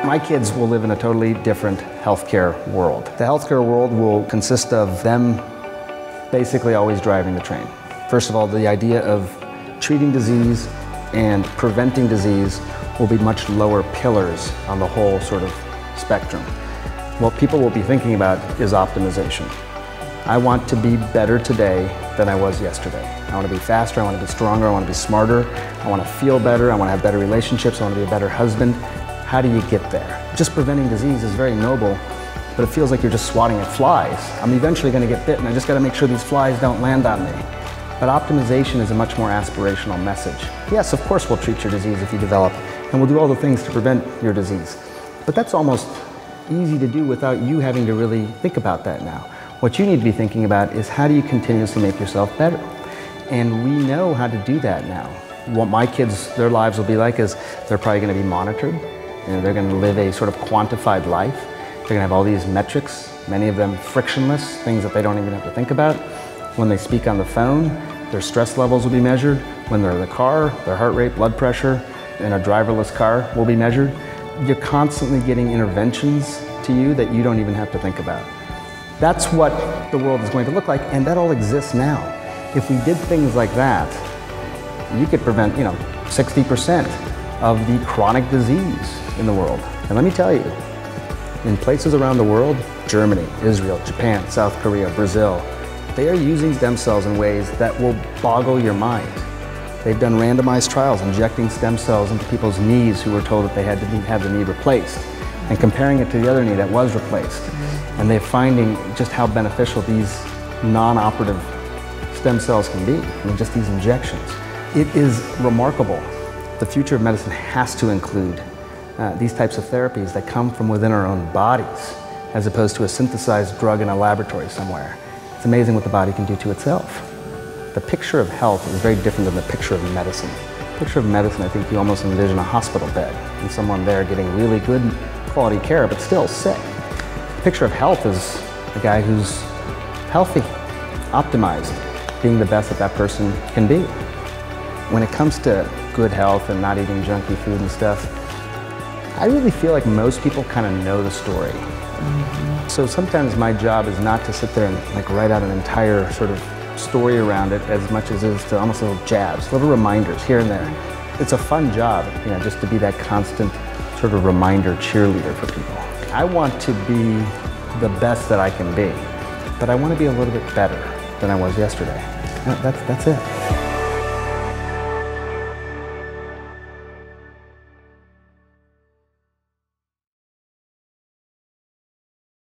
My kids will live in a totally different healthcare world. The healthcare world will consist of them basically always driving the train. First of all, the idea of treating disease and preventing disease will be much lower pillars on the whole sort of spectrum. What people will be thinking about is optimization. I want to be better today than I was yesterday. I want to be faster, I want to be stronger, I want to be smarter, I want to feel better, I want to have better relationships, I want to be a better husband. How do you get there? Just preventing disease is very noble, but it feels like you're just swatting at flies. I'm eventually going to get bitten, I just got to make sure these flies don't land on me. But optimization is a much more aspirational message. Yes, of course we'll treat your disease if you develop, and we'll do all the things to prevent your disease. But that's almost easy to do without you having to really think about that now. What you need to be thinking about is how do you continuously make yourself better? And we know how to do that now. What my kids, their lives will be like is they're probably going to be monitored. They're going to live a sort of quantified life. They're going to have all these metrics, many of them frictionless, things that they don't even have to think about. When they speak on the phone, their stress levels will be measured. When they're in the car, their heart rate, blood pressure in a driverless car will be measured. You're constantly getting interventions to you that you don't even have to think about. That's what the world is going to look like, and that all exists now. If we did things like that, you could prevent, 60% of the chronic disease in the world. And let me tell you, in places around the world, Germany, Israel, Japan, South Korea, Brazil, they are using stem cells in ways that will boggle your mind. They've done randomized trials injecting stem cells into people's knees who were told that they had to have the knee replaced, and comparing it to the other knee that was replaced. And they're finding just how beneficial these non-operative stem cells can be. Just these injections. It is remarkable. The future of medicine has to include these types of therapies that come from within our own bodies, as opposed to a synthesized drug in a laboratory somewhere. It's amazing what the body can do to itself. The picture of health is very different than the picture of medicine. The picture of medicine, I think you almost envision a hospital bed and someone there getting really good quality care, but still sick. The picture of health is a guy who's healthy, optimized, being the best that person can be. When it comes to good health and not eating junky food and stuff, I really feel like most people kind of know the story. So sometimes my job is not to sit there and write out an entire sort of story around it as much as it is to almost little jabs, little reminders here and there. It's a fun job, just to be that constant sort of reminder cheerleader for people. I want to be the best that I can be, but I want to be a little bit better than I was yesterday. That's it.